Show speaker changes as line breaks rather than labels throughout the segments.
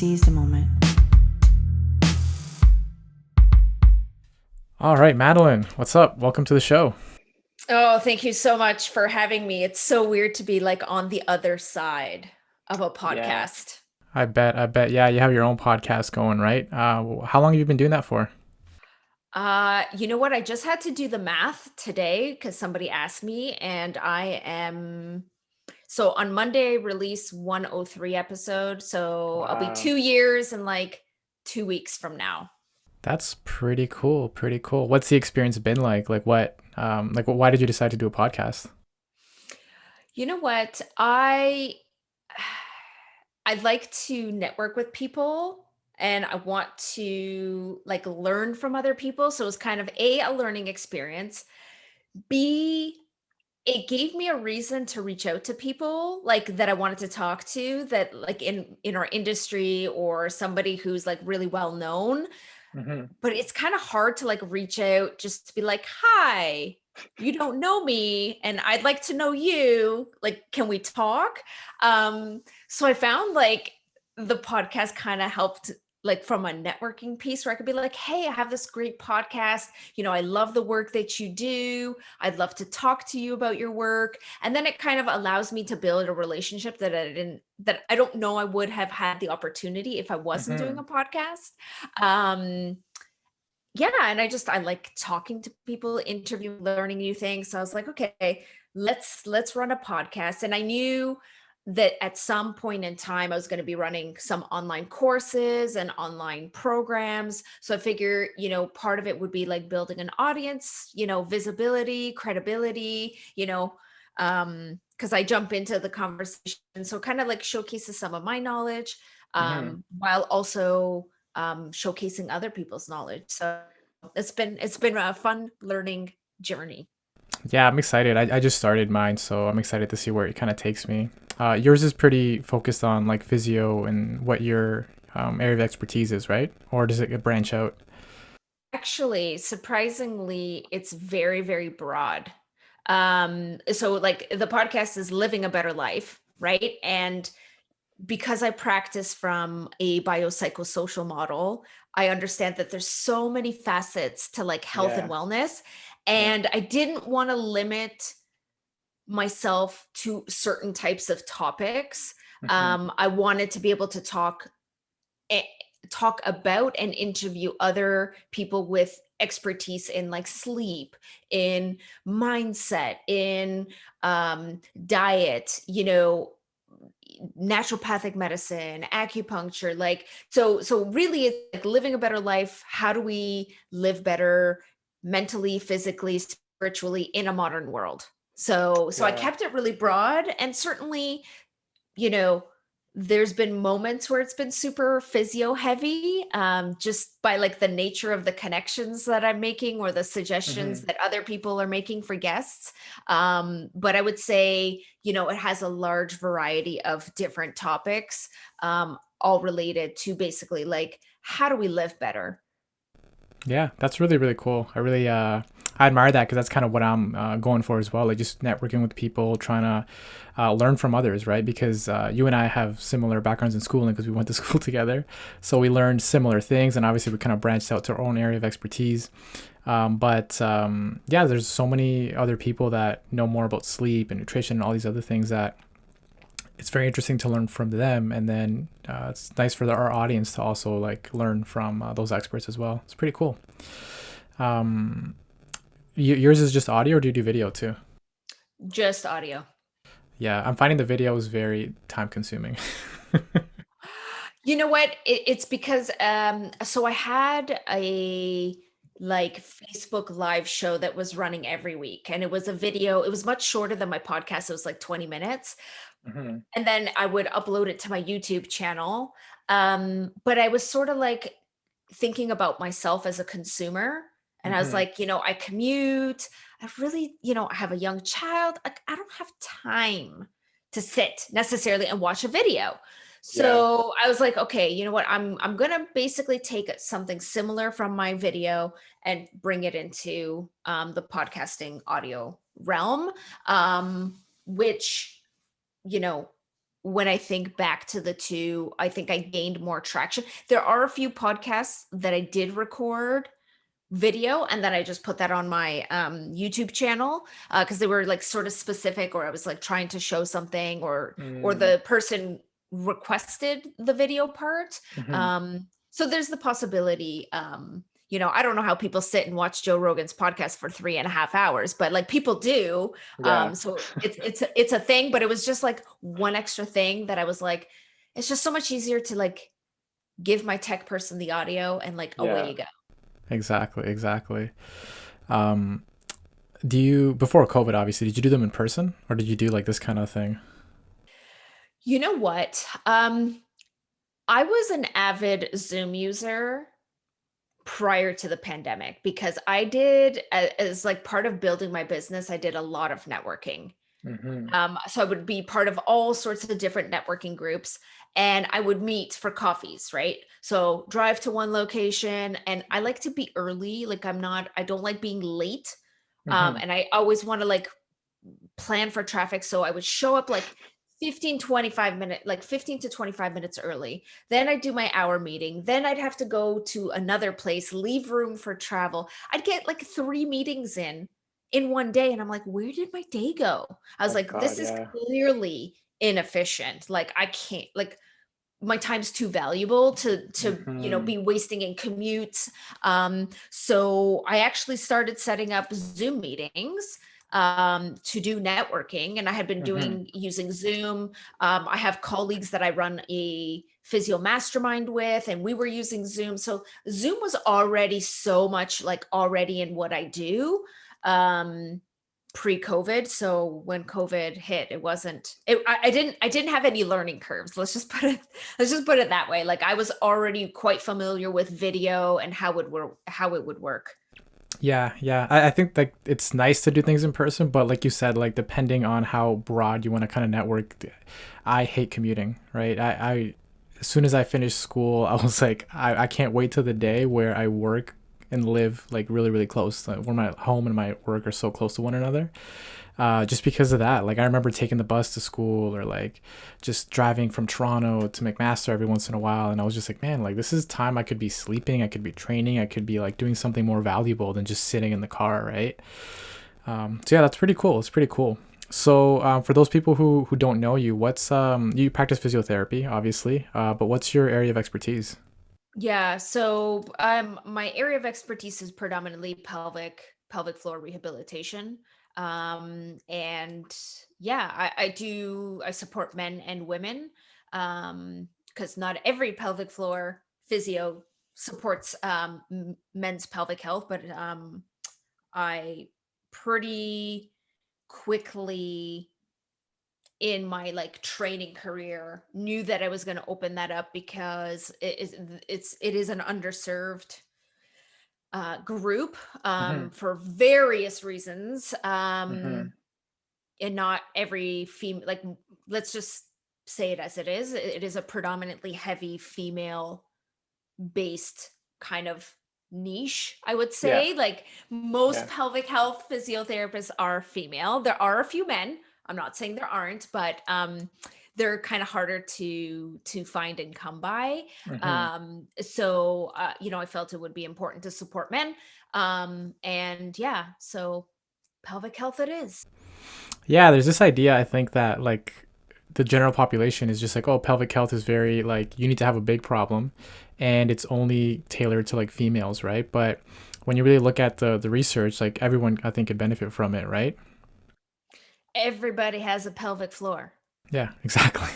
seize the moment.
All right, Madelaine, what's up? Welcome to the show.
Oh, thank you so much for having me. It's so weird to be like on the other side of a
Yeah.
podcast.
I bet. Yeah, you have your own podcast going, right? How long have you been doing that for?
You know what? I just had to do the math today because somebody asked me, and I am so on Monday I release 103 episode, so I'll be
Wow.
2 years and like 2 weeks from now.
That's pretty cool. Pretty cool. What's the experience been like? Why did you decide to do a podcast?
You know what? I like to network with people and I want to like learn from other people. So it's kind of a learning experience. B, it gave me a reason to reach out to people like that I wanted to talk to that like in our industry or somebody who's like really well known.
Hmm.
But it's kind of hard to like reach out just to be like, "Hi, you don't know me and I'd like to know you. Like, can we talk?" So I found like the podcast kind of helped like from a networking piece where I could be like, "Hey, I have this great podcast. I love the work that you do. I'd love to talk to you about your work." And then it kind of allows me to build a relationship that I don't know I would have had the opportunity if I wasn't doing
Hmm.
a podcast. Um, yeah, and I like talking to people, interviewing, learning new things. So I was like, okay, let's run a podcast. And I knew that at some point in time I was going to be running some online courses and online programs. So I figure, part of it would be like building an audience, visibility, credibility, because I jump into the conversation. So kind of like showcases some of my knowledge,
Hmm.
while also showcasing other people's knowledge. So it's been a fun learning journey.
Yeah, I'm excited. I just started mine, so I'm excited to see where it kind of takes me. Yours is pretty focused on like physio and what your area of expertise is, right? Or does it branch out?
Actually, surprisingly, it's very, very broad. So like the podcast is living a better life, right? And because I practice from a biopsychosocial model, I understand that there's so many facets to like health and
Yeah.
wellness.
Yeah.
And I didn't want to limit myself to certain types of topics.
Hmm.
I wanted to be able to eh, talk about and interview other people with expertise in like sleep, in mindset, in diet, naturopathic medicine, acupuncture, like so really it's like living a better life. How do we live better mentally, physically, spiritually in a modern world? So I
Yeah.
kept it really broad and certainly, you know, there's been moments where it's been super physio heavy, just by like the nature of the connections that I'm making or the suggestions
Hmm.
that other people are making for guests. But I would say, it has a large variety of different topics, all related to basically like, how do we live better?
Yeah, that's really really cool. I admire that because that's kind of what I'm going for as well. Like just networking with people, trying to learn from others, right? Because you and I have similar backgrounds in schooling because we went to school together, so we learned similar things, and obviously we kind of branched out to our own area of expertise. But yeah, there's so many other people that know more about sleep and nutrition and all these other things that it's very interesting to learn from them, and then it's nice for our audience to also like learn from those experts as well. It's pretty cool. um Yours is just audio, or do you do video too?
Just audio.
Yeah, I'm finding the video is very time consuming.
You know what? It's because so I had a like Facebook live show that was running every week and it was a video. It was much shorter than my podcast. It was like 20 minutes.
Hmm.
And then I would upload it to my YouTube channel. But I was sort of like thinking about myself as a consumer. And I was
Hmm.
like, I commute. I really, I have a young child. Like, I don't have time to sit necessarily and watch a video.
Yeah.
So I was like, okay, you know what? I'm gonna basically take something similar from my video and bring it into the podcasting audio realm, which you know when I think back to the two, I think I gained more traction. There are a few podcasts that I did record video and then I just put that on my YouTube channel because they were like sort of specific, or I was like trying to show something, or
Mm,
the person requested the video part.
mhm.
So there's the possibility. I don't know how people sit and watch Joe Rogan's podcast for 3.5 hours, but like people do.
Yeah,
So it's a thing, but it was just like one extra thing that I was like, it's just so much easier to like give my tech person the audio and like away
yeah,
you go.
exactly, exactly. Um, do you, before COVID, obviously, did you do them in person or did you do like this kind of thing?
You know what? I was an avid Zoom user prior to the pandemic because I did, as like part of building my business, I did a lot of networking.
Hmm.
So I would be part of all sorts of different networking groups, and I would meet for coffees, right? So drive to one location, and I like to be early. Like I don't like being late.
Hmm.
And I always want to like plan for traffic. So I would show up like 15 to 25 minutes early. Then I'd do my hour meeting. Then I'd have to go to another place, leave room for travel. I'd get like 3 meetings in one day. And I'm like, where did my day go? I was
Oh
like,
God,
this is
yeah.
clearly inefficient. Like I can't, like, my time's too valuable to
Hmm.
be wasting in commutes. So I actually started setting up Zoom meetings to do networking, and I had been
Hmm.
doing using Zoom. I have colleagues that I run a physio mastermind with, and we were using Zoom. So Zoom was already so much like already in what I do. Um, Pre-COVID. So when COVID hit, it wasn't it, I didn't have any learning curves. Let's just put it that way. Like I was already quite familiar with video and how it would work.
Yeah, yeah. I think like it's nice to do things in person, but like you said, like depending on how broad you want to kind of network, I hate commuting, right? As soon as I finished school, I was like, I can't wait till the day where I work and live like really, really close, like, where my home and my work are so close to one another. Just because of that. Like I remember taking the bus to school or like just driving from Toronto to McMaster every once in a while, and I was just like, man, like this is time I could be sleeping, I could be training, I could be like doing something more valuable than just sitting in the car, right? So yeah, that's pretty cool. It's pretty cool. So for those people who don't know you, what's you practice physiotherapy, obviously, but what's your area of expertise?
Yeah, so my area of expertise is predominantly pelvic floor rehabilitation. And yeah, I support men and women because not every pelvic floor physio supports men's pelvic health, but I pretty quickly in my like training career knew that I was going to open that up because it is an underserved group
Hmm.
for various reasons,
Hmm.
and not every female, like, let's just say it as it is. It is a predominantly heavy female based kind of niche, I would
Yeah,
say. Like most
yeah.
pelvic health physiotherapists are female. There are a few men. I'm not saying there aren't, but they're kind of harder to find and come by.
Hmm.
So I felt it would be important to support men. And yeah, so pelvic health it is.
Yeah, there's this idea I think that like the general population is just like, oh, pelvic health is very like you need to have a big problem, and it's only tailored to like females, right? But when you really look at the research, like everyone I think could benefit from it, right?
Everybody has a pelvic floor.
Yeah, exactly.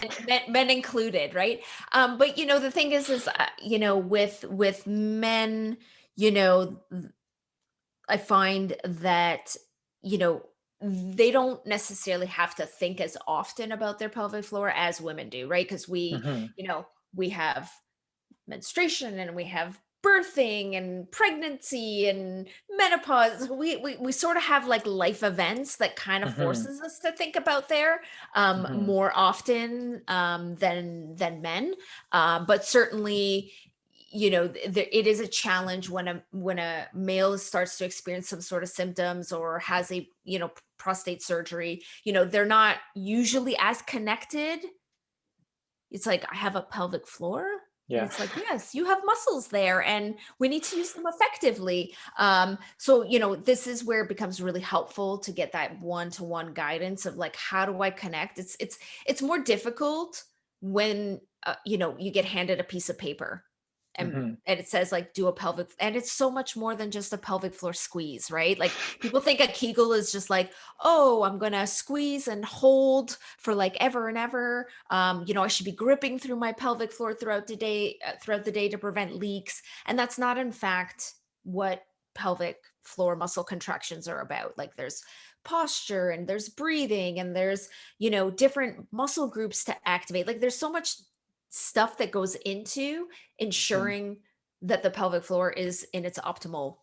Men included, right? But the thing is with men, you know I find that you know they don't necessarily have to think as often about their pelvic floor as women do, right? Because
Hmm.
we have menstruation, and we have birthing and pregnancy and menopause. We sort of have like life events that kind of
Hmm.
forces us to think about there
Hmm.
more often than men. But certainly it is a challenge when a male starts to experience some sort of symptoms or has a prostate surgery. They're not usually as connected It's like, I have a pelvic floor. And
Yeah.
it's like, yes, you have muscles there and we need to use them effectively. So, this is where it becomes really helpful to get that one-to-one guidance of like, how do I connect? It's more difficult when, you get handed a piece of paper and
Hmm.
and it says like do a pelvic, and it's so much more than just a pelvic floor squeeze, right? Like people think a Kegel is just like, oh, I'm gonna squeeze and hold for like ever and ever. I should be gripping through my pelvic floor throughout the day to prevent leaks. And that's not in fact what pelvic floor muscle contractions are about. Like there's posture and there's breathing and there's, different muscle groups to activate. Like there's so much stuff that goes into
Hmm.
ensuring that the pelvic floor is in its optimal,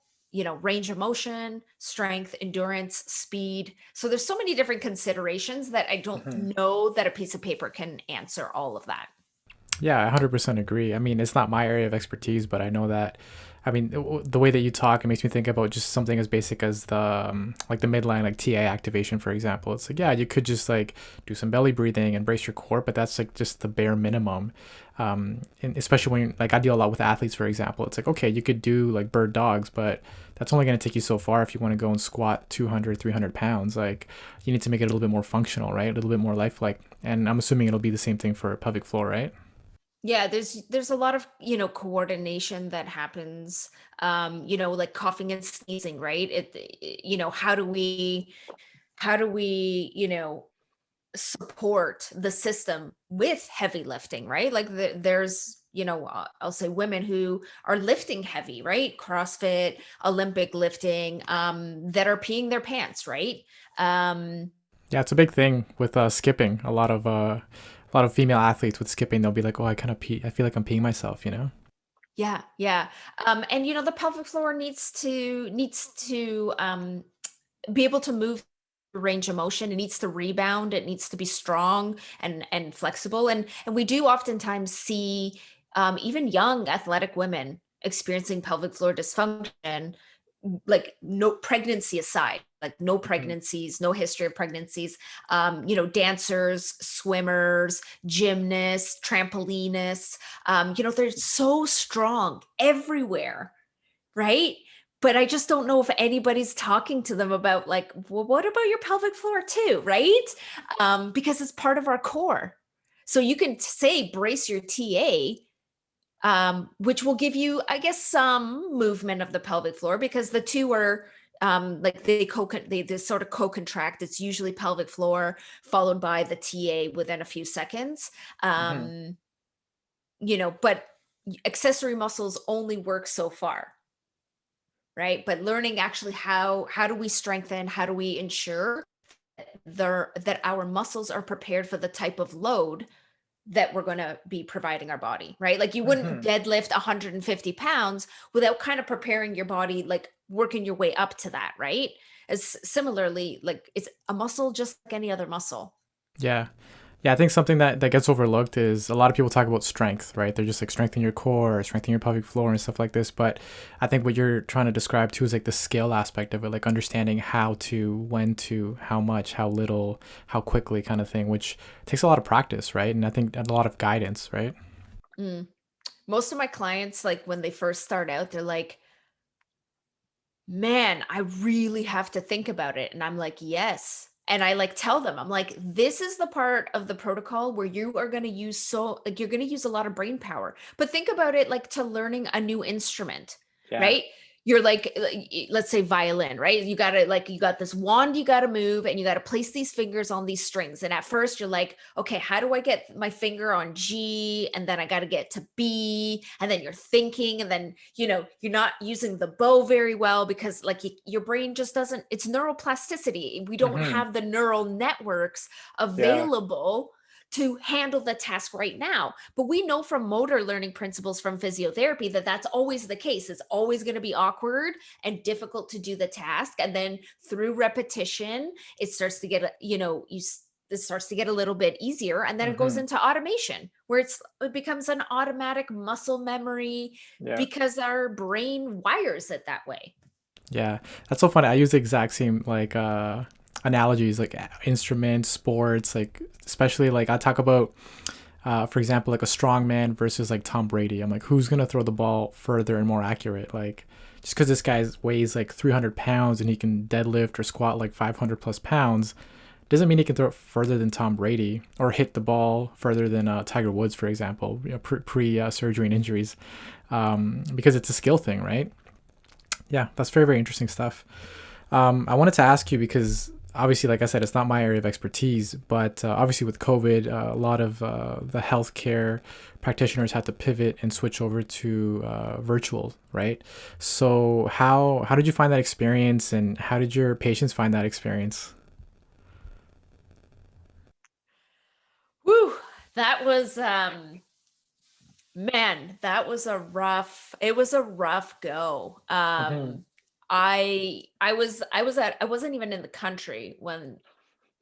range of motion, strength, endurance, speed. So there's so many different considerations that I don't
Hmm.
know that a piece of paper can answer all of that.
Yeah, I 100% agree. I mean, it's not my area of expertise, but I know that. I mean, the way that you talk, it makes me think about just something as basic as the like the midline, like TA activation, for example. It's like, yeah, you could just like do some belly breathing and brace your core, but that's like just the bare minimum. And especially when like I deal a lot with athletes, for example. It's like, okay, you could do like bird dogs, but that's only going to take you so far if you want to go and squat 200, 300 pounds. Like you need to make it a little bit more functional, right? A little bit more lifelike. And I'm assuming it'll be the same thing for pelvic floor, right?
Yeah, there's a lot of, coordination that happens, like coughing and sneezing, right? How do we, support the system with heavy lifting, right? Like there's, I'll say women who are lifting heavy, right? CrossFit, Olympic lifting, that are peeing their pants, right? Um,
Yeah, it's a big thing with skipping. A lot of female athletes with skipping, they'll be like, "Oh, I kind of pee. I feel like I'm peeing myself," you know?
yeah, yeah. And the pelvic floor needs to be able to move range of motion. It needs to rebound. It needs to be strong and flexible. And we do oftentimes see even young athletic women experiencing pelvic floor dysfunction, like no pregnancy aside, like no
Mhm.
pregnancies, no history of pregnancies, dancers, swimmers, gymnasts, trampolinists, they're so strong everywhere, right? But I just don't know if anybody's talking to them about like, well, what about your pelvic floor too, right? Because it's part of our core. So you can say brace your TA, which will give you, I guess, some movement of the pelvic floor because the two are like they sort of co-contract. It's usually pelvic floor followed by the TA within a few seconds.
Mhm.
Um, but accessory muscles only work so far, right? But learning actually how do we strengthen, how do we ensure that our muscles are prepared for the type of load that we're going to be providing our body, right? Like you wouldn't
Mhm.
deadlift 150 pounds without kind of preparing your body, like working your way up to that, right? As similarly, like it's a muscle just like any other muscle.
Yeah. Yeah, I think something that gets overlooked is a lot of people talk about strength, right? They're just like strengthen your core, strengthen your pelvic floor and stuff like this. But I think what you're trying to describe too is like the skill aspect of it, like understanding how to, when to, how much, how little, how quickly kind of thing, which takes a lot of practice, right? And I think a lot of guidance, right?
Mm. Most of my clients, like when they first start out, they're like, man, I really have to think about it. And I'm like, yes. And I like tell them, I'm like, this is the part of the protocol where you are going to use like you're going to use a lot of brain power. But think about it like to learning a new instrument,
Yeah.
right? You're let's say violin, right? You got this wand you got to move and you got to place these fingers on these strings. And at first you're like, okay, how do I get my finger on G? And then I got to get to B. And then you're thinking, and then, you're not using the bow very well because like your brain just doesn't, it's neuroplasticity. We don't
Hmm.
have the neural networks
Yeah.
available to handle the task right now. But we know from motor learning principles from physiotherapy that that's always the case. It's always going to be awkward and difficult to do the task. And then through repetition, it starts to get, it starts to get a little bit easier. And then it goes
Hmm.
into automation where it becomes an automatic muscle memory
Yeah.
because our brain wires it that way.
Yeah, that's so funny. I use the exact same like analogies, like instruments, sports, like especially like I talk about For example, like a strong man versus like Tom Brady. I'm like, who's gonna throw the ball further and more accurate? Like, just because this guy weighs like 300 pounds and he can deadlift or squat like 500 plus pounds doesn't mean he can throw it further than Tom Brady or hit the ball further than Tiger Woods, for example, pre surgery and injuries, because it's a skill thing, right? Yeah, that's very, very interesting stuff. I wanted to ask you because obviously, like I said, it's not my area of expertise, but obviously with COVID, a lot of the healthcare practitioners had to pivot and switch over to virtual, right? So how did you find that experience, and how did your patients find that experience?
Whew, that was man, that was it was a rough go.
Hmm.
I wasn't even in the country when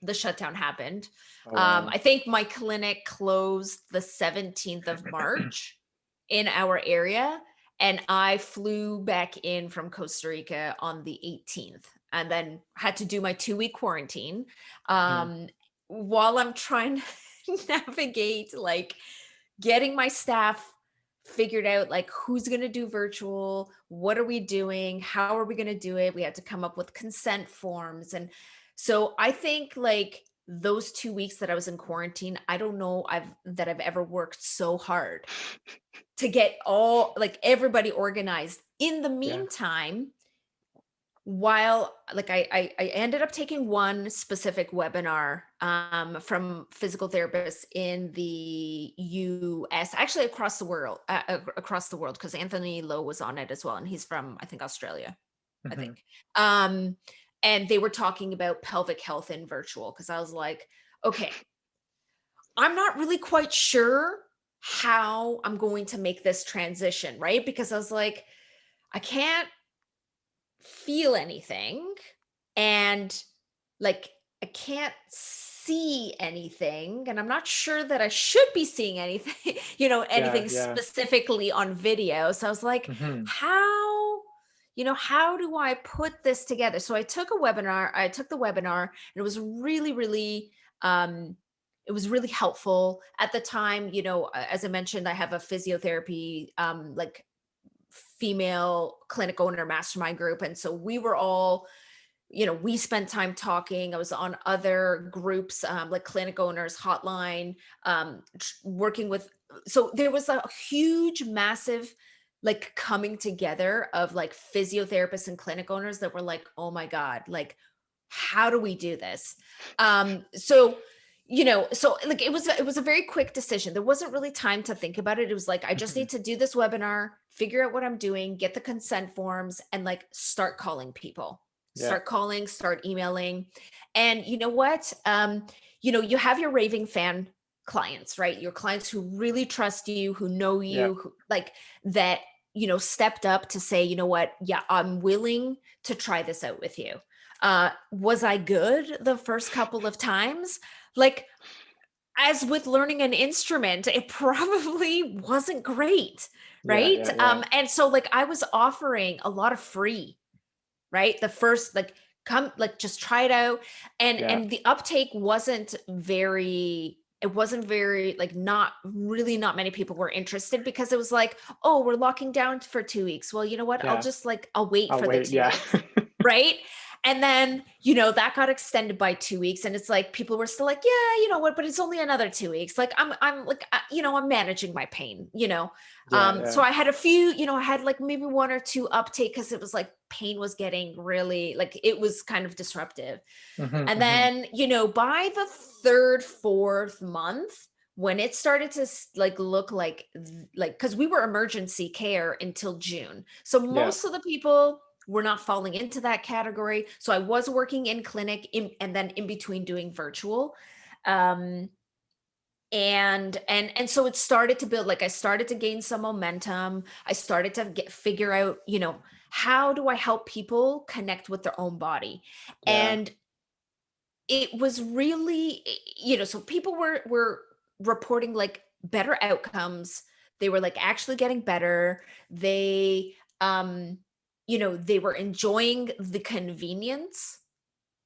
the shutdown happened.
Oh wow.
I think my clinic closed the 17th of March in our area, and I flew back in from Costa Rica on the 18th, and then had to do my 2-week quarantine.
Hmm.
Um, while I'm trying to navigate like getting my staff figured out, like who's going to do virtual, what are we doing, how are we going to do it, we had to come up with consent forms. And so I think like those 2 weeks that I was in quarantine, I don't know I've ever worked so hard to get all like everybody organized. In the
Yeah.
meantime, while like I ended up taking one specific webinar from physical therapists in the US, actually across the world, because Anthony Lowe was on it as well, and he's from, I think, Australia, I
Hmm.
think. um and they were talking about pelvic health in virtual, because I was like, okay, I'm not really quite sure how I'm going to make this transition, right? Because I was like, I can't feel anything, and like I can't see anything, and I'm not sure that I should be seeing anything,
Yeah.
anything
Yeah.
specifically on video. So I was like,
Hmm.
how do I put this together? So I took the webinar, and it was really, really it was really helpful at the time. As I mentioned, I have a physiotherapy like female clinic owner mastermind group. And so we were all, we spent time talking. I was on other groups, like clinic owners hotline, working with, so there was a huge, massive, like coming together of like physiotherapists and clinic owners that were like, oh my God, like, how do we do this? So like it was a very quick decision. There wasn't really time to think about it. It was like, I just
Hmm.
need to do this webinar, figure out what I'm doing, get the consent forms, and like start calling people,
Yeah.
start emailing. And you know what? You have your raving fan clients, right? Your clients who really trust you, who know
Yeah.
you, who like that, stepped up to say, you know what? Yeah, I'm willing to try this out with you. Was I good the first couple of times? Like, as with learning an instrument, it probably wasn't great,
Yeah.
right?
Yeah. Yeah.
And so like I was offering a lot of free, right? The first, like, come, like, just try it out. and
Yeah.
and the uptake wasn't very, like, not many people were interested, because it was like, oh, we're locking down for 2 weeks. Well, you know what?
Yeah.
I'll wait
I'll
for the
wait.
two
Yeah.
weeks, right? And then, that got extended by 2 weeks, and it's like people were still like, yeah, you know what, but it's only another 2 weeks. Like, I'm like, I'm managing my pain.
Yeah.
So
Yeah.
I had a few, I had like maybe one or two uptake, because it was like pain was getting really, like, it was kind of disruptive.
Hmm.
And
Hmm.
then, by the third, fourth month, when it started to like look like, because we were emergency care until June, so
Yeah.
most of the people were not falling into that category. So I was working in clinic, and then in between doing virtual. um and so it started to build, like, I started to gain some momentum. I started to figure out, how do I help people connect with their own body?
Yeah.
And it was really, so people were reporting like better outcomes. They were like actually getting better. They they were enjoying the convenience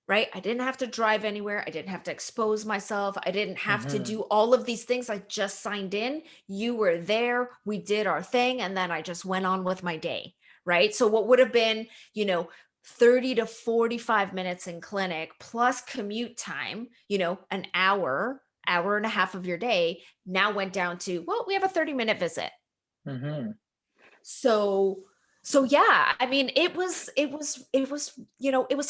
right? I didn't have to drive anywhere. I didn't have to expose myself. I didn't have to
Mm-hmm.
do all of these things. I just signed in. You were there. We did our thing. And then I just went on with my day, right? So, what would have been, 30 to 45 minutes in clinic plus commute time, an hour and a half of your day now went down to, well, we have a 30-minute visit.
Mm-hmm.
So yeah, I mean, it was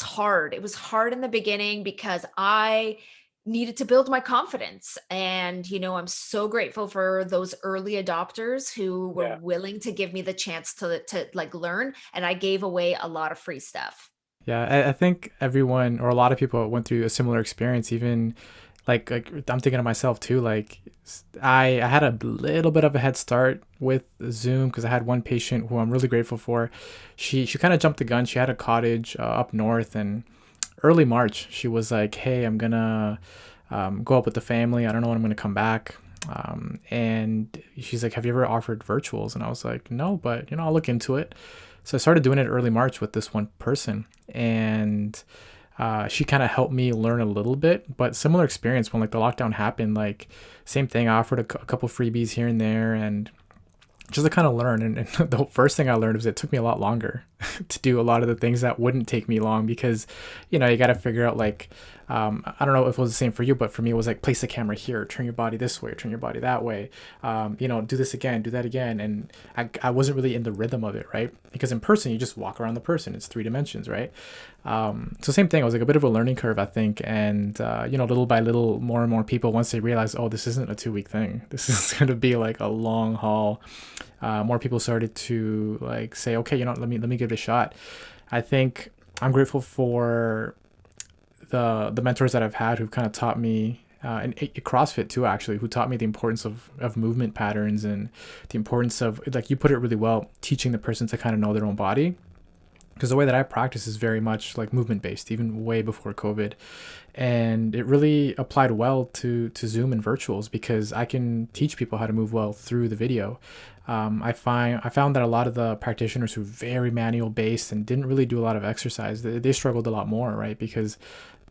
hard. It was hard in the beginning because I needed to build my confidence. And I'm so grateful for those early adopters who were
Yeah.
willing to give me the chance to like learn, and I gave away a lot of free stuff.
Yeah, I think everyone or a lot of people went through a similar experience. Even like I'm thinking of myself too. Like I had a little bit of a head start with Zoom because I had one patient who I'm really grateful for. She kind of jumped the gun. She had a cottage up north, and early March she was like, "Hey, I'm gonna go up with the family. I don't know when I'm gonna come back." And she's like, "Have you ever offered virtuals?" And I was like, "No, but I'll look into it." So I started doing it early March with this one person, and she kind of helped me learn a little bit. But similar experience when like the lockdown happened, like same thing. I offered a couple freebies here and there, and just to kind of learn. And the first thing I learned was it took me a lot longer to do a lot of the things that wouldn't take me long because, you got to figure out like, I don't know if it was the same for you, but for me, it was like place the camera here, turn your body this way, turn your body that way, do this again, do that again. And I wasn't really in the rhythm of it, right? Because in person, you just walk around the person, it's 3 dimensions, right? So same thing. It was like a bit of a learning curve, I think, and little by little, more and more people once they realize, oh, this isn't a 2 week thing. This is going to be like a long haul. More people started to like say, okay, let me give it a shot. I think I'm grateful for the mentors that I've had who've kind of taught me. And CrossFit too, actually, who taught me the importance of movement patterns and the importance of, like you put it really well, teaching the person to kind of know their own body, because the way that I practice is very much like movement based, even way before COVID, and it really applied well to Zoom and virtuals because I can teach people how to move well through the video. I found that a lot of the practitioners who were very manual based and didn't really do a lot of exercise, they struggled a lot more, right? Because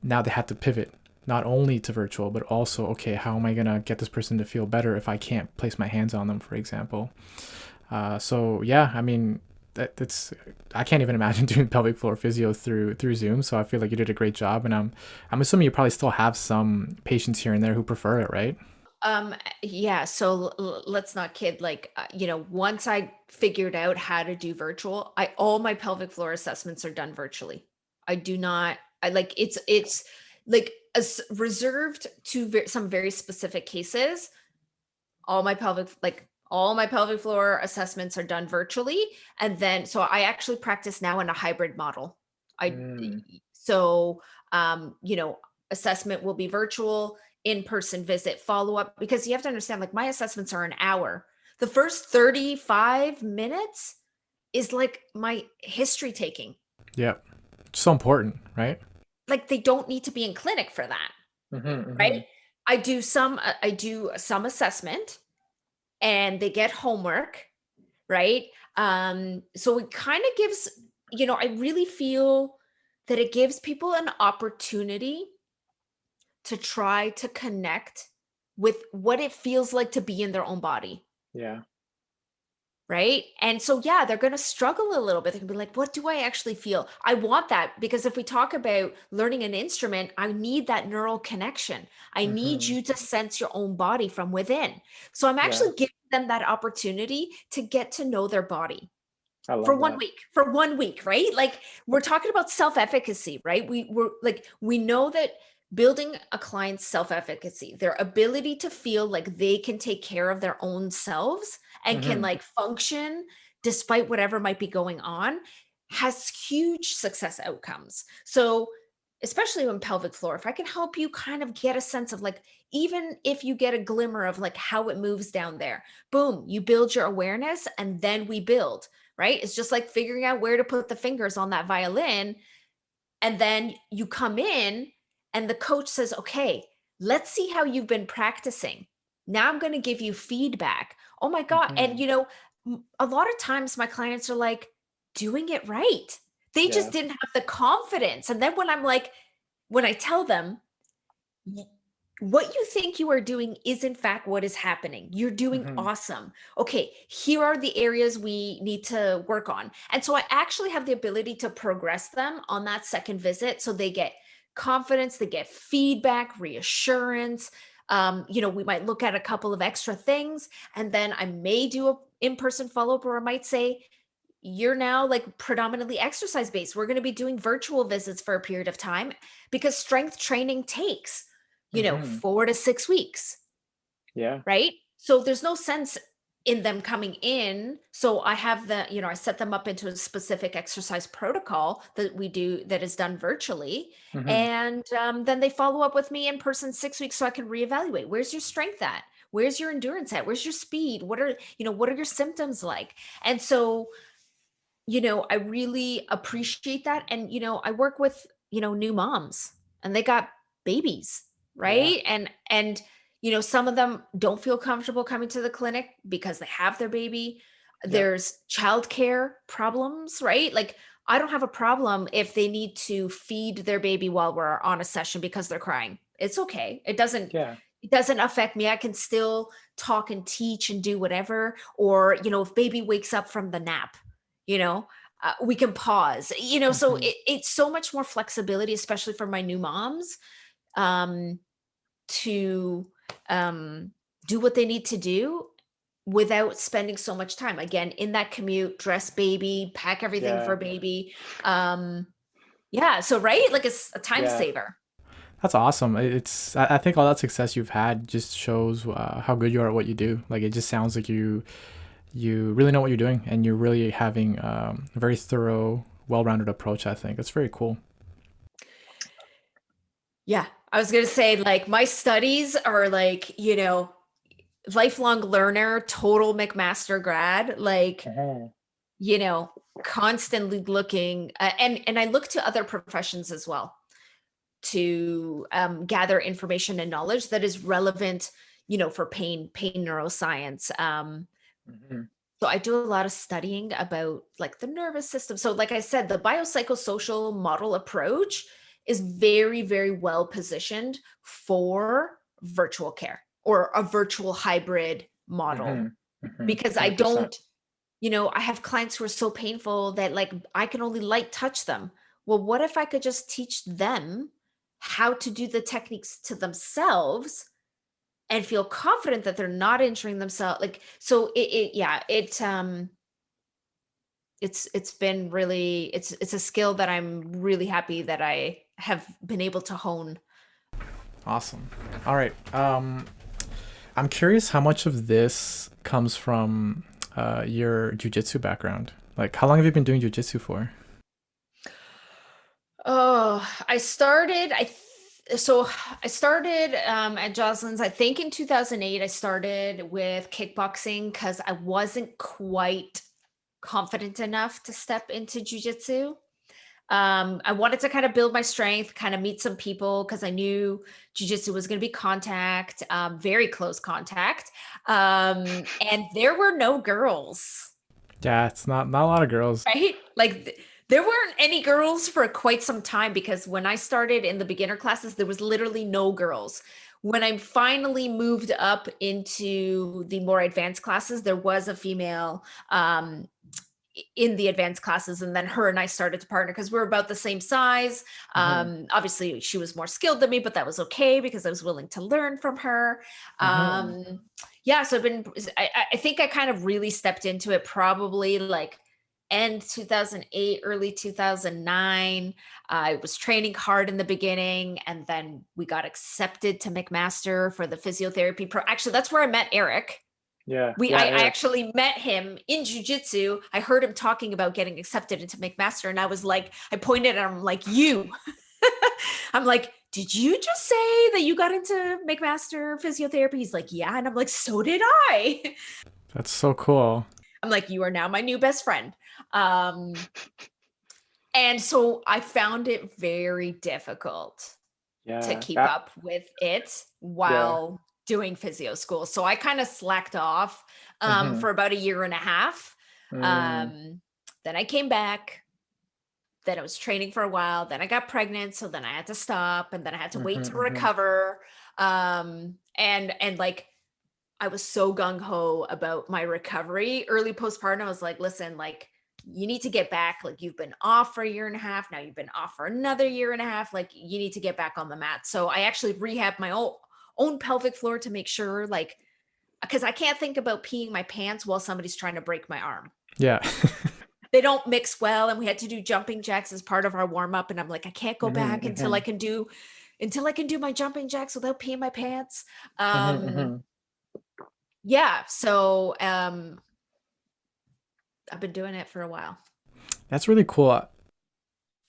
now they had to pivot not only to virtual but also, okay, how am I gonna get this person to feel better if I can't place my hands on them, for example? So yeah, I mean, that's I can't even imagine doing pelvic floor physio through Zoom. So I feel like you did a great job, and I'm assuming you probably still have some patients here and there who prefer it, right?
Yeah, so let's not kid. Like, once I figured out how to do virtual, all my pelvic floor assessments are done virtually. I do not, I like, it's like as reserved to some very specific cases. All my pelvic floor assessments are done virtually. And then, so I actually practice now in a hybrid model. I,
Mm,
so, um, you know, assessment will be virtual, in-person visit, follow-up, because you have to understand, like my assessments are an hour. The first 35 minutes is like my history taking.
yeah, so important, right?
Like they don't need to be in clinic for that,
Mm-hmm,
right?
mm-hmm.
I do some assessment and they get homework, right? So it kind of gives, I really feel that it gives people an opportunity to try to connect with what it feels like to be in their own body.
Yeah.
Right. And so, yeah, they're going to struggle a little bit. They can be like, what do I actually feel? I want that because if we talk about learning an instrument, I need that neural connection. I need
Mm-hmm.
you to sense your own body from within. So I'm
Yeah,
actually giving them that opportunity to get to know their body
I
for
love
one
that.
week, right? Like we're talking about self-efficacy, right? We know that building a client's self-efficacy, their ability to feel like they can take care of their own selves and can
Mm-hmm.
like function despite whatever might be going on, has huge success outcomes. So especially when pelvic floor, if I can help you kind of get a sense of like, even if you get a glimmer of like how it moves down there, boom, you build your awareness and then we build, right? It's just like figuring out where to put the fingers on that violin. And then you come in and the coach says, okay, let's see how you've been practicing. Now I'm going to give you feedback. Oh my God. And,
Mm-hmm.
a lot of times my clients are like doing it right. They just
Yeah.
didn't have the confidence. And then when I'm like, when I tell them, "Y- what you think you are doing is in fact what is happening. You're doing
Hmm.
awesome. Okay, here are the areas we need to work on." And so I actually have the ability to progress them on that second visit so they get confidence, they get feedback, reassurance. We might look at a couple of extra things, and then I may do a in-person follow-up, or I might say, you're now like predominantly exercise based. We're going to be doing virtual visits for a period of time because strength training takes,
Hmm.
4 to 6 weeks,
Yeah.
right? So there's no sense in them coming in. So I have I set them up into a specific exercise protocol that we do that is done virtually.
Hmm.
And then they follow up with me in person 6 weeks so I can reevaluate. Where's your strength at? Where's your endurance at? Where's your speed? What are your symptoms like? And so I really appreciate that. And, I work with, new moms and they got babies,
Yeah.
right? And some of them don't feel comfortable coming to the clinic because they have their baby.
Yep.
There's childcare problems, right? Like I don't have a problem if they need to feed their baby while we're on a session because they're crying. It's okay.
Yeah.
It doesn't affect me. I can still talk and teach and do whatever. Or, if baby wakes up from the nap, you know we can pause, so
Hmm.
it's so much more flexibility, especially for my new moms, um to um do what they need to do without spending so much time again in that commute, dress baby, pack everything for
Yeah.
baby. Yeah, so right, like it's a time
Yeah.
saver.
That's awesome. I think all that success you've had just shows how good you are at what you do. Like it just sounds like you really know what you're doing, and you're really having a very thorough, well-rounded approach. I think that's very cool.
Yeah, I was gonna say, like, my studies are like, lifelong learner, total McMaster grad, like,
Mhm.
you know, constantly looking, and I look to other professions as well to gather information and knowledge that is relevant, for pain neuroscience.
Mhm.
So I do a lot of studying about like the nervous system. So, like I said, the biopsychosocial model approach is very, very well positioned for virtual care or a virtual hybrid model
Mhm. Mhm.
because I
100%.
don't, I have clients who are so painful that like I can only light touch them. Well, what if I could just teach them how to do the techniques to themselves and feel confident that they're not injuring themselves? Like, so yeah, it's been really, it's a skill that I'm really happy that I have been able to hone.
Awesome. All right. I'm curious how much of this comes from your jujitsu background. Like, how long have you been doing jujitsu for?
Oh, so I started at Jocelyn's, I think in 2008. I started with kickboxing because I wasn't quite confident enough to step into jujitsu. I wanted to kind of build my strength, kind of meet some people because I knew jujitsu was going to be contact, very close contact. And there were no girls.
Yeah, it's not a lot of girls.
Right? Like there weren't any girls for quite some time because when I started in the beginner classes, there was literally no girls. When I finally moved up into the more advanced classes, there was a female in the advanced classes, and then her and I started to partner because we're about the same size.
Hmm.
Obviously she was more skilled than me, but that was okay because I was willing to learn from her.
Hmm.
Yeah, so I think I kind of really stepped into it probably like end 2008, early 2009. I was training hard in the beginning, and then we got accepted to McMaster for the physiotherapy pro. Actually, that's where I met Eric.
Yeah.
I
Yeah. Eric.
actually met him in jujitsu. I heard him talking about getting accepted into McMaster, and I was like, I pointed at him like, you. I'm like, did you just say that you got into McMaster physiotherapy? He's like, yeah. And I'm like, so did I.
That's so cool.
I'm like, you are now my new best friend. Um, and so I found it very difficult to
Yeah.
keep
Yeah.
up with it
Yeah.
while doing physio school. So I kind of slacked off
Hmm.
for about a year and a half.
Mm.
Um, then I came back, then I was training for a while, then I got pregnant, so then I had to stop, and then I had to wait to
Mm-hmm.
recover. And like I was so gung ho about my recovery early postpartum. I was like, listen, like you need to get back. Like you've been off for a year and a half. Now you've been off for another year and a half. Like you need to get back on the mat. So I actually rehabbed my own pelvic floor to make sure, like, because I can't think about peeing my pants while somebody's trying to break my arm.
Yeah.
They don't mix well, and we had to do jumping jacks as part of our warm up. And I'm like, I can't go back
Mm-hmm.
until I can do my jumping jacks without peeing my pants.
Mm-hmm.
Um,
Mm-hmm.
yeah. So I've been doing it for a while.
That's really cool.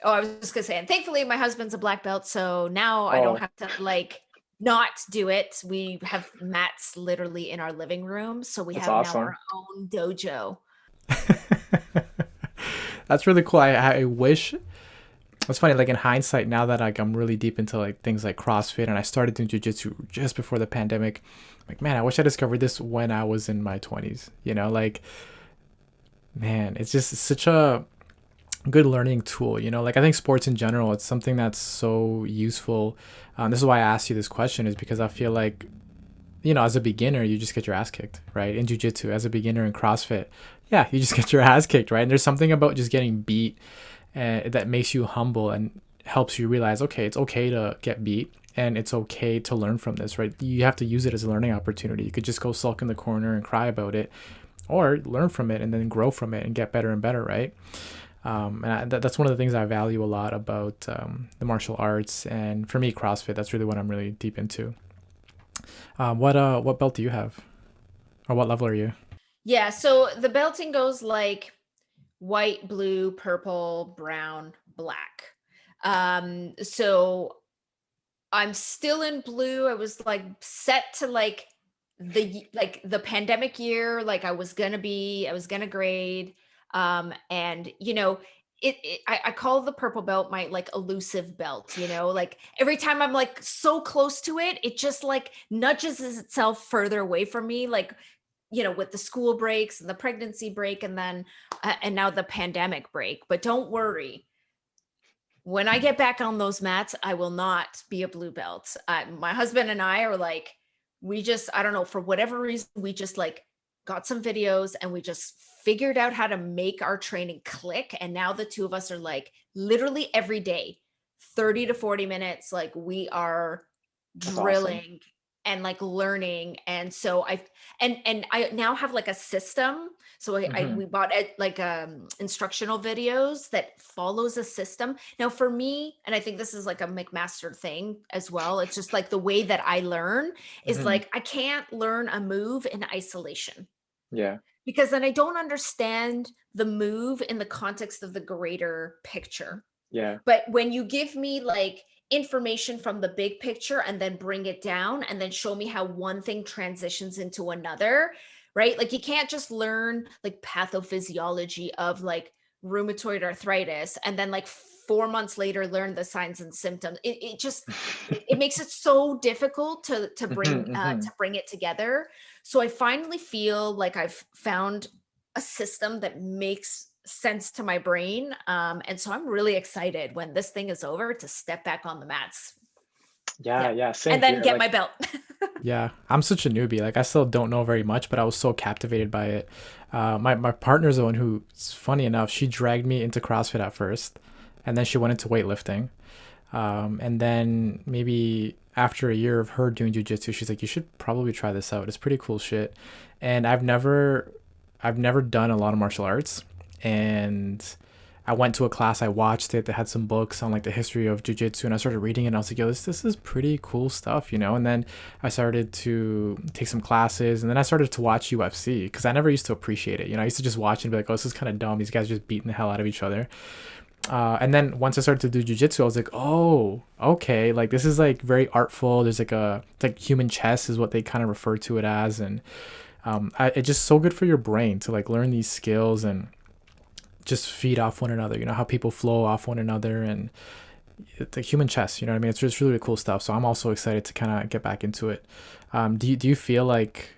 Oh, I was just gonna say, and thankfully my husband's a black belt, so now I don't
Oh,
have to like not do it. We have mats literally in our living room, so we
that's
have now
awesome.
our own dojo.
That's really cool. I wish it's funny, like in hindsight, now that like I'm really deep into like things like CrossFit and I started doing jujitsu just before the pandemic, like man, I wish I discovered this when I was in my 20s. Like man, it's just such a good learning tool. Like I think sports in general, it's something that's so useful. This is why I asked you this question, is because I feel like as a beginner, you just get your ass kicked, right? In jujitsu, as a beginner in CrossFit, yeah, you just get your ass kicked, right? And there's something about just getting beat that makes you humble and helps you realize, okay, it's okay to get beat and it's okay to learn from this, right? You have to use it as a learning opportunity. You could just go sulk in the corner and cry about it, or learn from it and then grow from it and get better and better, right? That's one of the things I value a lot about the martial arts, and for me, CrossFit. That's really what I'm really deep into. What belt do you have, or what level are you?
Yeah, so the belting goes like white, blue, purple, brown, black. So I'm still in blue. I was like set to like the pandemic year, like I was gonna grade. And I call the purple belt my like elusive belt, like every time I'm like so close to it, it just like nudges itself further away from me, like with the school breaks and the pregnancy break, and then and now the pandemic break. But don't worry, when I get back on those mats, I will not be a blue belt. My husband and I are like, I don't know, for whatever reason, we just like got some videos and we just figured out how to make our training click. And now the two of us are like literally every day, 30 to 40 minutes, like we are
That's awesome.
drilling and like learning. And so I now have like a system. So
Mm-hmm.
we bought it like instructional videos that follows a system. Now for me, and I think this is like a McMaster thing as well, it's just like the way that I learn is
Mm-hmm.
like I can't learn a move in isolation,
Yeah.
because then I don't understand the move in the context of the greater picture.
Yeah.
But when you give me like information from the big picture and then bring it down and then show me how one thing transitions into another, right? Like you can't just learn like pathophysiology of like rheumatoid arthritis and then like 4 months later learn the signs and symptoms. It just it makes it so difficult
Mm-hmm. Mm-hmm.
to bring it together. So I finally feel like I've found a system that makes sense to my brain. And so I'm really excited when this thing is over to step back on the mats.
Yeah.
Yeah.
Yeah. Same
And then
here.
get my
Like,
belt.
yeah, I'm such a newbie. Like, I still don't know very much, but I was so captivated by it. My partner's the one who, it's funny enough, she dragged me into CrossFit at first, and then she went into weightlifting. And then maybe after a year of her doing jujitsu, she's like, "You should probably try this out. It's pretty cool shit." And I've never done a lot of martial arts, and I went to a class, I watched it. They had some books on like the history of jujitsu, and I started reading it. And I was like, "Yo, this is pretty cool stuff." And then I started to take some classes, and then I started to watch UFC because I never used to appreciate it. I used to just watch and be like, "Oh, this is kind of dumb. These guys are just beating the hell out of each other." And then once I started to do jujitsu, I was like, "Oh, okay. Like this is like very artful. There's like it's like human chess is what they kind of refer to it as, and it's just so good for your brain to like learn these skills and just feed off one another. How people flow off one another, and it's like human chess. You know what I mean? It's just really, really cool stuff. So I'm also excited to kind of get back into it. Do you feel like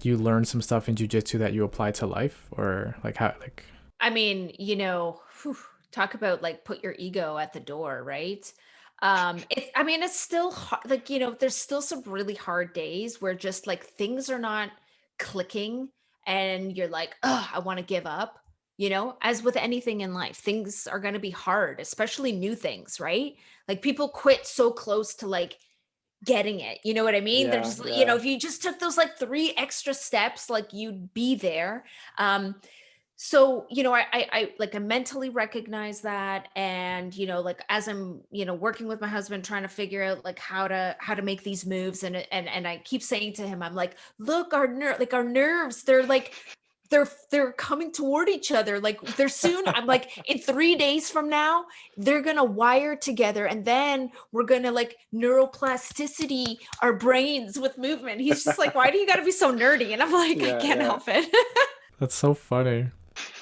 you learned some stuff in jujitsu that you apply to life, or like how like
I mean, whew, Talk about like put your ego at the door, right? I mean, it's still hard, like, there's still some really hard days where just like things are not clicking and you're like, oh, I want to give up. As with anything in life, things are going to be hard, especially new things, right? Like people quit so close to like getting it. You know what I mean? They're
Yeah,
just,
yeah.
if you just took those like 3 extra steps, like you'd be there. So I like I mentally recognize that, and like as I'm working with my husband trying to figure out like how to make these moves, and I keep saying to him, I'm like, look, our nerves, they're like they're coming toward each other, like they're soon, I'm like, in 3 days from now they're gonna wire together, and then we're gonna like neuroplasticity our brains with movement. He's just like, why do you got to be so nerdy? And I'm like, I
Yeah,
can't
yeah.
help it.
That's so funny.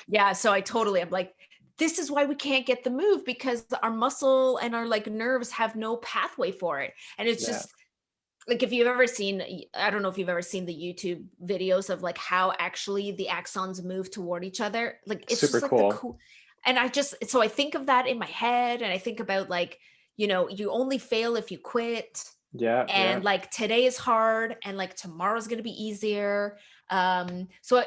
Yeah, so I'm like, this is why we can't get the move, because our muscle and our like nerves have no pathway for it. And it's
Yeah.
just like, if you've ever seen, I don't know if you've ever seen the YouTube videos of like how actually the axons move toward each other. Like it's
Super
just like the
cool.
cool. And so I think of that in my head, and I think about like, you only fail if you quit.
Yeah, yeah.
And like today is hard and like tomorrow's going to be easier. So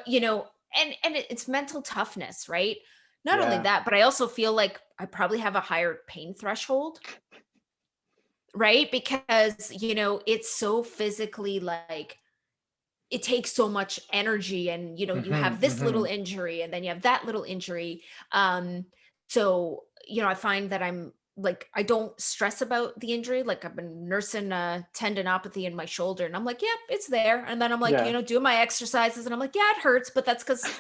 it's mental toughness, right? Not only
Yeah.
that, but I also feel like I probably have a higher pain threshold, right? Because it's so physically like, it takes so much energy, and you
Mm-hmm.
have this little
Mm-hmm.
injury and then you have that little injury. So I find that I'm like, I don't stress about the injury. Like I've been nursing a tendinopathy in my shoulder, and I'm like, yep, it's there. And then I'm like,
Yeah.
doing my exercises, and I'm like, yeah, it hurts, but that's because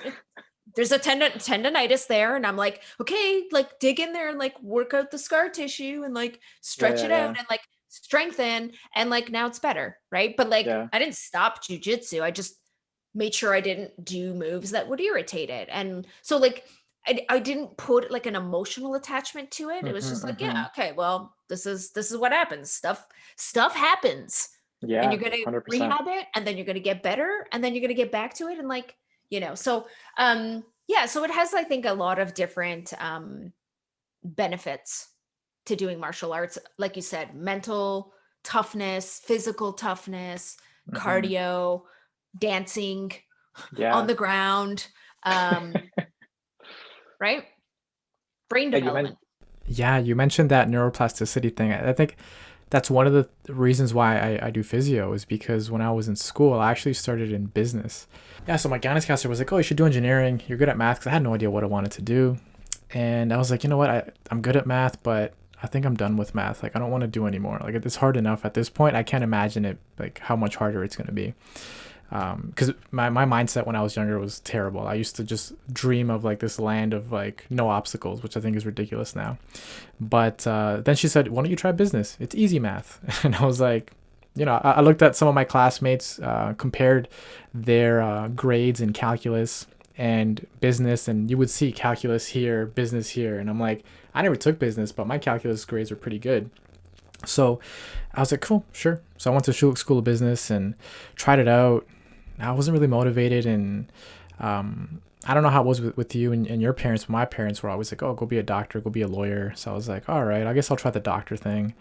there's a tendonitis there. And I'm like, okay, like dig in there and like work out the scar tissue and like
Yeah,
stretch
yeah,
it out
yeah.
and like strengthen, and like now it's better, right? But like
Yeah.
I didn't stop jujitsu. I just made sure I didn't do moves that would irritate it. And so like I didn't put like an emotional attachment to it. It was
Mm-hmm.
just like,
Mm-hmm.
yeah, okay, well, this is what happens. Stuff happens. And
Yeah,
you're gonna
100%.
rehab it, and then you're gonna get better, and then you're gonna get back to it. And like, so yeah, so it has, I think, a lot of different benefits to doing martial arts. Like you said, mental toughness, physical toughness,
Mm-hmm.
cardio, dancing on
Yeah.
the ground, um, right? Brain
Yeah, you meant
development.
yeah, you mentioned that neuroplasticity thing. I think that's one of the reasons why I do physio is because when I was in school, I actually started in business. Yeah, so my guidance counselor was like, "Oh, you should do engineering. You're good at math." Because I had no idea what I wanted to do, and I was like, you know what? I'm good at math, but I think I'm done with math. Like, I don't want to do anymore. Like, it's hard enough at this point. I can't imagine it like how much harder it's gonna be. Because my mindset when I was younger was terrible. I used to just dream of like this land of like no obstacles, which I think is ridiculous now. But then she said, "Why don't you try business? It's easy math." And I was like, I looked at some of my classmates, compared their grades in calculus and business, and you would see calculus here, business here, and I'm like, I never took business, but my calculus grades were pretty good. So I was like, cool, sure. So I went to school of business and tried it out. I wasn't really motivated, and I don't know how it was with you and your parents, but my parents were always like, oh, go be a doctor, go be a lawyer. So I was like, all right, I guess I'll try the doctor thing.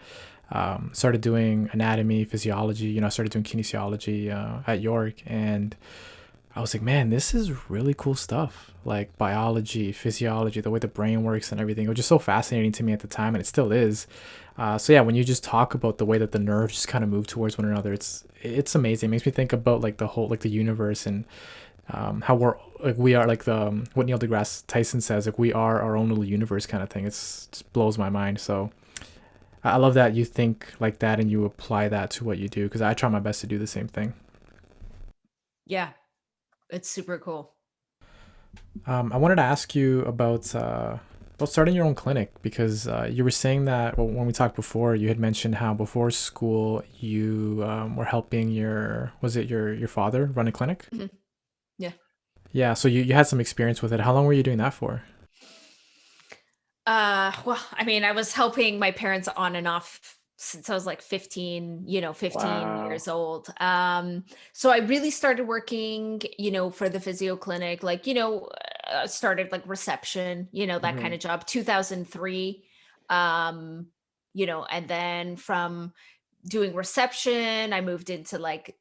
Started doing anatomy, physiology, I started doing kinesiology at York, and I was like, man, this is really cool stuff. Like biology, physiology, the way the brain works and everything. It was just so fascinating to me at the time, and it still is. So yeah, when you just talk about the way that the nerves just kind of move towards one another, it's amazing. It makes me think about like the whole like the universe, and how we are like the what Neil deGrasse Tyson says, like we are our own little universe kind of thing. It's just blows my mind. So I love that you think like that and you apply that to what you do, because I try my best to do the same thing.
Yeah, it's super cool.
I wanted to ask you about starting your own clinic, because you were saying that, well, when we talked before, you had mentioned how before school you were helping your father run a clinic.
Mhm. Yeah.
Yeah, so you had some experience with it. How long were you doing that for?
Well, I mean, I was helping my parents on and off since I was like 15, 15
Wow.
years old. So I really started working, for the physio clinic, like, started like reception, that kind
Hmm.
of job, 2003. Um, and then from doing reception, I moved into like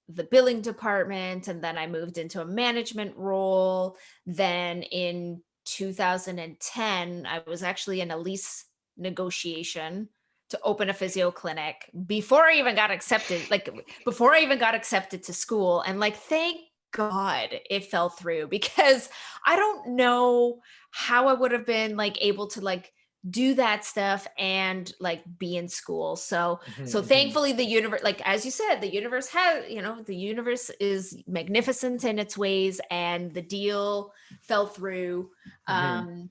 the billing department, and then I moved into a management role. Then in 2010, I was actually in a lease negotiation to open a physio clinic before I even got accepted, like before I even got accepted to school. And like, thank God it fell through, because I don't know how I would have been like able to like do that stuff and like be in school. So
Hmm.
thankfully the universe, like as you said, the universe has, the universe is magnificent in its ways, and the deal fell through.
Hmm.
Um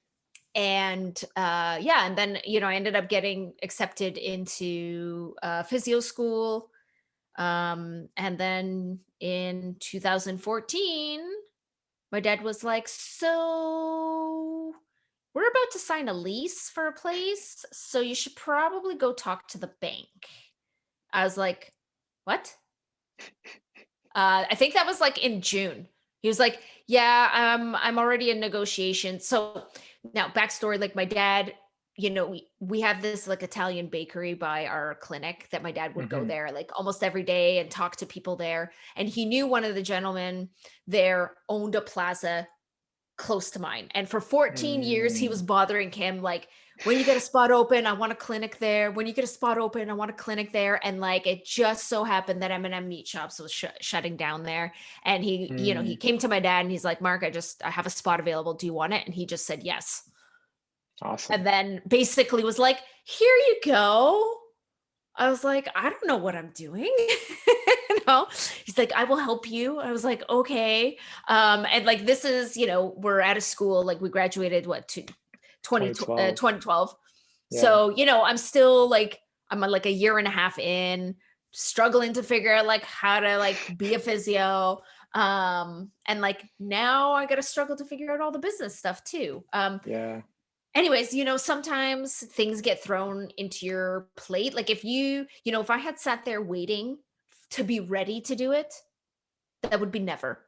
and yeah, and then I ended up getting accepted into physio school. And then in 2014, my dad was like, so we're about to sign a lease for a place, so you should probably go talk to the bank. I was like, what? I think that was like in June. He was like, yeah, I'm already in negotiation. So now backstory, like my dad, we have this like Italian bakery by our clinic that my dad would go
Hmm.
there like almost every day and talk to people there. And he knew one of the gentlemen there owned a plaza close to mine. And for 14 years, he was
Mm.
bothering him like, when you get a spot open, I want a clinic there. When you get a spot open, I want a clinic there. And like, it just so happened that M&M Meat Shops was shutting down there. And he
Mm.
came to my dad and he's like, Mark, I have a spot available. Do you want it? And he just said yes.
Awesome.
And then basically was like, here you go. I was like, I don't know what I'm doing. He's like, I will help you. I was like, okay. And like, this is, we're at a school, like we graduated, what,
2012.
2012.
Yeah.
So, I'm still like, I'm like a year and a half in, struggling to figure out like how to like be a physio. And like now I got to struggle to figure out all the business stuff too.
Yeah.
Anyways, sometimes things get thrown into your plate. Like if I had sat there waiting to be ready to do it, that would be never,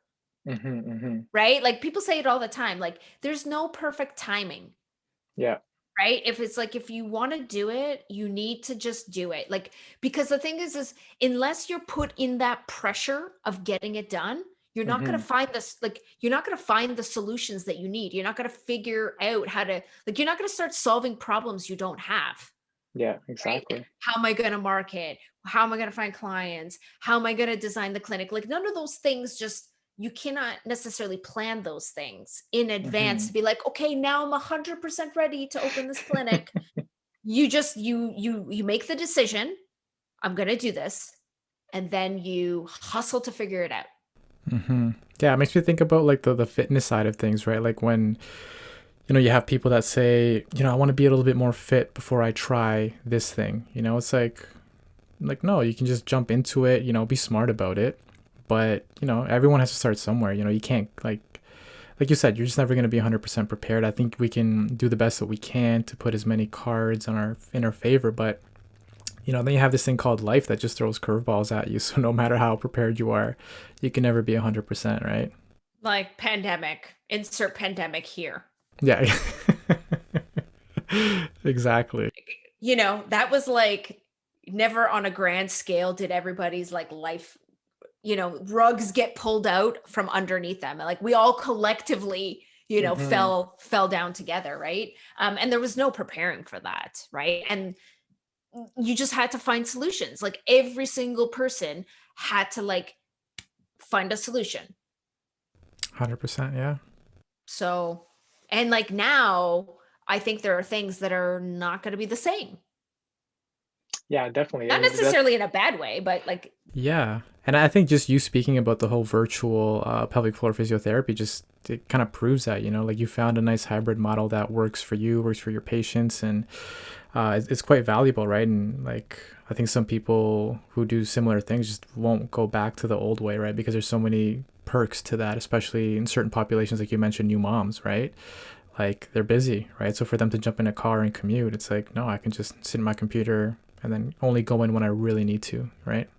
Hmm. Hmm.
right? Like people say it all the time, like there's no perfect timing,
Yeah.
right? If it's like, if you want to do it, you need to just do it. Like, because the thing is unless you're put in that pressure of getting it done, you're not going to
Hmm.
find this, like, you're not going to find the solutions that you need. You're not going to figure out how to, like, you're not going to start solving problems you don't have,
Yeah,
right? Like,
exactly.
how am I going to market? How am I going to find clients? How am I going to design the clinic? Like, none of those things just, you cannot necessarily plan those things in advance to
Hmm.
be like, okay, now I'm 100% ready to open this clinic. You just, you make the decision, I'm going to do this. And then you hustle to figure it out.
Hmm. Yeah, it makes me think about like the fitness side of things, right? Like when, you have people that say, I want to be a little bit more fit before I try this thing. It's like no, you can just jump into it, be smart about it. But, everyone has to start somewhere. You can't like you said, you're just never going to be 100% prepared. I think we can do the best that we can to put as many cards in our favor, but then you have this thing called life that just throws curveballs at you. So no matter how prepared you are, you can never be 100%, right?
Like pandemic, insert pandemic here.
Yeah. Exactly.
That was like, never on a grand scale did everybody's like life, rugs get pulled out from underneath them. Like we all collectively,
Hmm.
fell down together, right? And there was no preparing for that, right? And you just had to find solutions. Like every single person had to like find a solution.
100%. Yeah.
So, and like now, I think there are things that are not going to be the same.
Yeah, definitely.
Not
And that's,
necessarily in a bad way, but like,
yeah. And I think just you speaking about the whole virtual pelvic floor physiotherapy just it kind of proves that, like you found a nice hybrid model that works for you, works for your patients, and it's quite valuable, right? And like I think some people who do similar things just won't go back to the old way, right? Because there's so many perks to that, especially in certain populations, like you mentioned, new moms, right? Like they're busy, right? So for them to jump in a car and commute, it's like, no, I can just sit in my computer and then only go in when I really need to, right?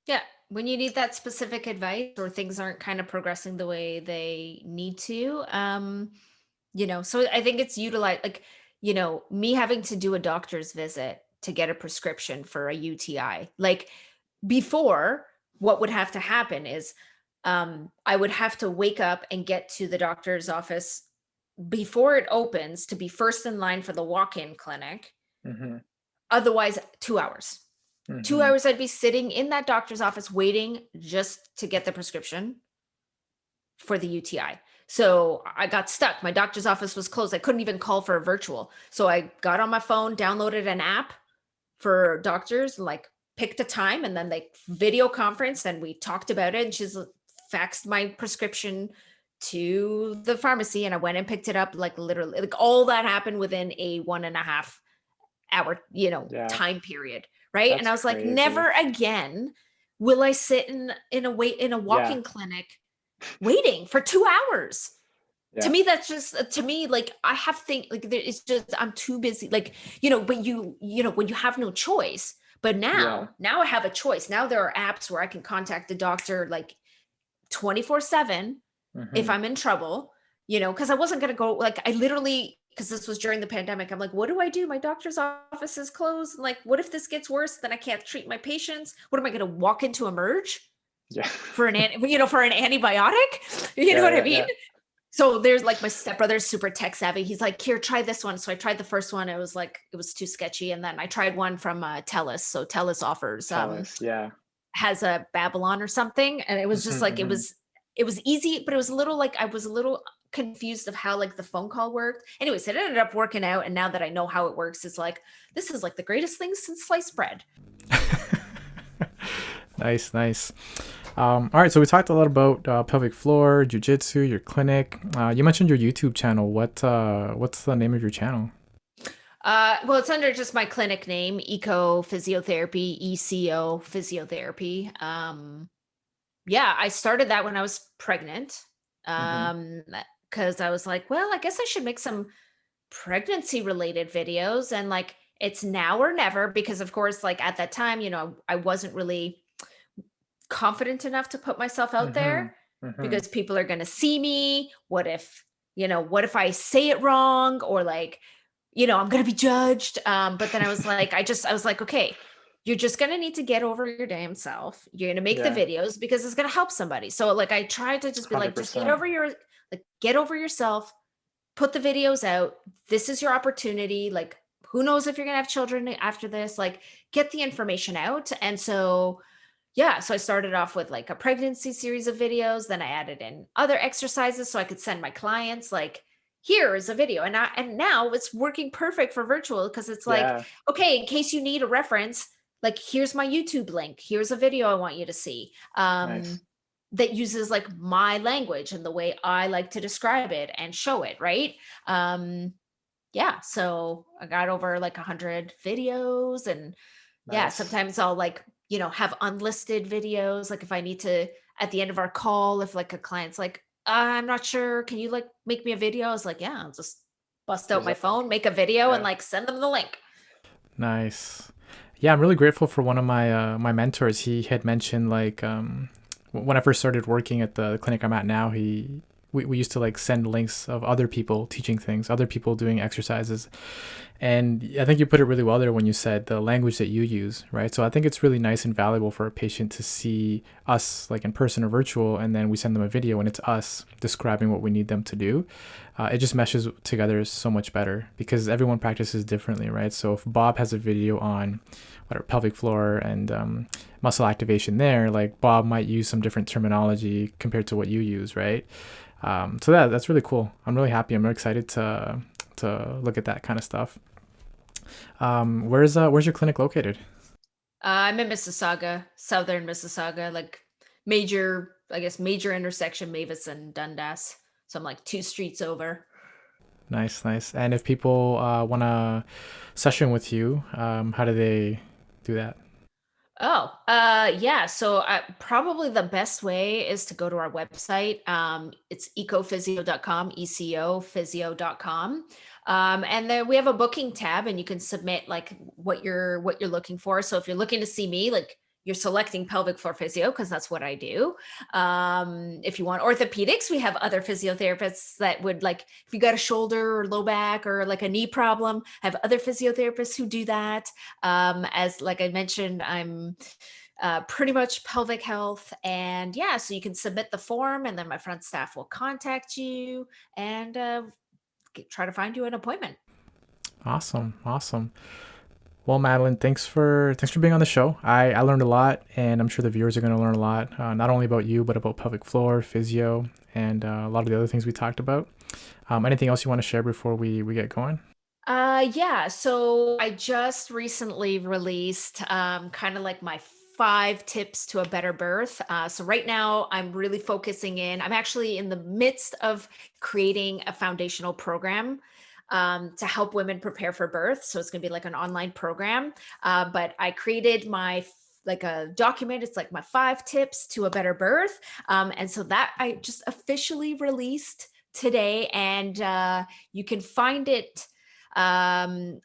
yeah. when you need that specific advice or things aren't kind of progressing the way they need to, so I think it's utilized, like, me having to do a doctor's visit to get a prescription for a UTI. Like, before, what would have to happen is, I would have to wake up and get to the doctor's office before it opens to be first in line for the walk-in clinic.
Mm-hmm.
Otherwise, 2 hours. 2 hours I'd be sitting in that doctor's office waiting just to get the prescription for the UTI. So I got stuck. My doctor's office was closed. I couldn't even call for a virtual. So I got on my phone, downloaded an app for doctors, like picked a time, and then they video conference and we talked about it. And she's faxed my prescription to the pharmacy, and I went and picked it up, like literally, like all that happened within a 1.5 hour,
Yeah,
time period. Right. And
that's
I was like,
crazy.
never again will I sit in a
Yeah,
walk-in clinic waiting for 2 hours. To
yeah,
me, that's just, to me, like, I have think like it's just, I'm too busy, like, but when you have no choice. But
yeah.
now I have a choice. Now there are apps where I can contact the doctor like 24/7 if
Mm-hmm.
I'm in trouble, because I wasn't going to go, like, I literally, because this was during the pandemic, I'm like, what do I do? My doctor's office is closed. Like, what if this gets worse? Then I can't treat my patients. What am I going to walk into a merge
Yeah.
for for an antibiotic? You know
Yeah,
what I
yeah,
mean?
yeah.
So there's, like, my stepbrother's super tech savvy. He's like, here, try this one. So I tried the first one. It was like, it was too sketchy. And then I tried one from Telus. So Telus offers,
Tell us. Yeah.
has a Babylon or something. And it was
Mm-hmm,
just like,
mm-hmm.
it was easy, but it was a little, like, I was a little confused of how, like, the phone call worked. Anyways, it ended up working out. And now that I know how it works, it's like, this is like the greatest thing since sliced bread.
Nice, nice. All right, so we talked a lot about pelvic floor, jujitsu, your clinic. You mentioned your YouTube channel. What's the name of your channel?
Well, it's under just my clinic name, Eco Physiotherapy, ECO Physiotherapy. Yeah, I started that when I was pregnant.
Mm-hmm.
Um, because I was like, well, I guess I should make some pregnancy related videos, and like, it's now or never, because of course, like, at that time, I wasn't really confident enough to put myself out
Mm-hmm.
there,
Mm-hmm.
because people are going to see me. What if I say it wrong, or like, I'm going to be judged. But then I was like, I was like, okay, you're just going to need to get over your damn self. You're going to make the
Yeah.
videos because it's going to help somebody. So like, I tried to just be like, just
100%.
get over yourself, put the videos out. This is your opportunity. Like, who knows if you're going to have children after this, like, get the information out. And so, yeah, so I started off with like a pregnancy series of videos, then I added in other exercises so I could send my clients, like, here is a video. And now it's working perfect for virtual, because it's like,
Yeah.
okay, in case you need a reference, like, here's my YouTube link, here's a video I want you to see,
Nice.
that uses like my language and the way I like to describe it and show it, right? um yeah, so I got over like 100 videos. And yeah,
Nice.
sometimes I'll, like, have unlisted videos. Like, if I need to, at the end of our call, if like a client's like, I'm not sure, can you like make me a video? I was like, yeah, I'll just bust out
There's
my
a
phone, make a video, and
yeah.
like send them the link.
Nice. Yeah, I'm really grateful for one of my mentors. He had mentioned like when I first started working at the clinic I'm at now, we used to like send links of other people teaching things, other people doing exercises. And I think you put it really well there when you said the language that you use, right? So I think it's really nice and valuable for a patient to see us like in person or virtual, and then we send them a video and it's us describing what we need them to do. It just meshes together so much better because everyone practices differently, right? So if Bob has a video on whatever pelvic floor and muscle activation there, like Bob might use some different terminology compared to what you use, right? So that's really cool. I'm really happy. I'm really excited to look at that kind of stuff. Where's your clinic located?
I'm in Mississauga, southern Mississauga, like major intersection, Mavis and Dundas. So I'm like 2 streets over.
Nice, nice. And if people want to session with you, how do they do that?
Oh, yeah. So probably the best way is to go to our website. It's ecophysio.com, ecophysio.com. And then we have a booking tab, and you can submit like what you're looking for. So if you're looking to see me, like, you're selecting pelvic floor physio, because that's what I do. If you want orthopedics, we have other physiotherapists that would, like, if you got a shoulder or low back or like a knee problem, I have other physiotherapists who do that. As like I mentioned, I'm pretty much pelvic health. And yeah, so you can submit the form and then my front staff will contact you and try to find you an appointment.
Awesome. Awesome. Well, Madelaine, thanks for being on the show. I learned a lot, and I'm sure the viewers are going to learn a lot, not only about you, but about pelvic floor, physio, and a lot of the other things we talked about. Anything else you want to share before we get going?
Yeah, so I just recently released kind of like my 5 tips to a better birth. So right now I'm really focusing in, I'm actually in the midst of creating a foundational program to help women prepare for birth. So it's going to be like an online program. But I created like a document. It's like my 5 tips to a better birth. And so that I just officially released today, and you can find it. And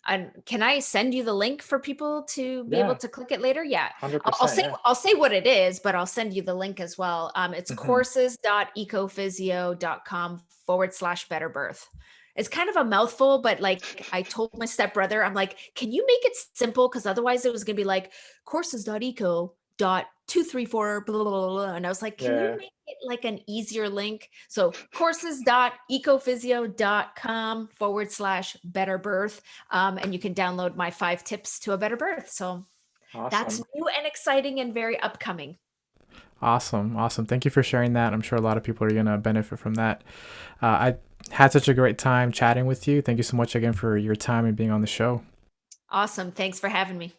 can I send you the link for people to be able
Yeah,
to click it later? Yeah. I'll
100%.
say
Yeah.
I'll say what it is, but I'll send you the link as well. It's
Hmm.
courses.ecophysio.com/better birth. It's kind of a mouthful, but like I told my stepbrother, I'm like, can you make it simple? Because otherwise it was gonna be like courses.eco.234 blah, blah, blah, blah. And I was like, can you
Yeah.
make it like an easier link? So courses.ecophysio.com/better birth. And you can download my 5 tips to a better birth. So that's
Awesome.
new and exciting and very upcoming.
Awesome. Awesome. Thank you for sharing that. I'm sure a lot of people are going to benefit from that. I had such a great time chatting with you. Thank you so much again for your time and being on the show.
Awesome. Thanks for having me.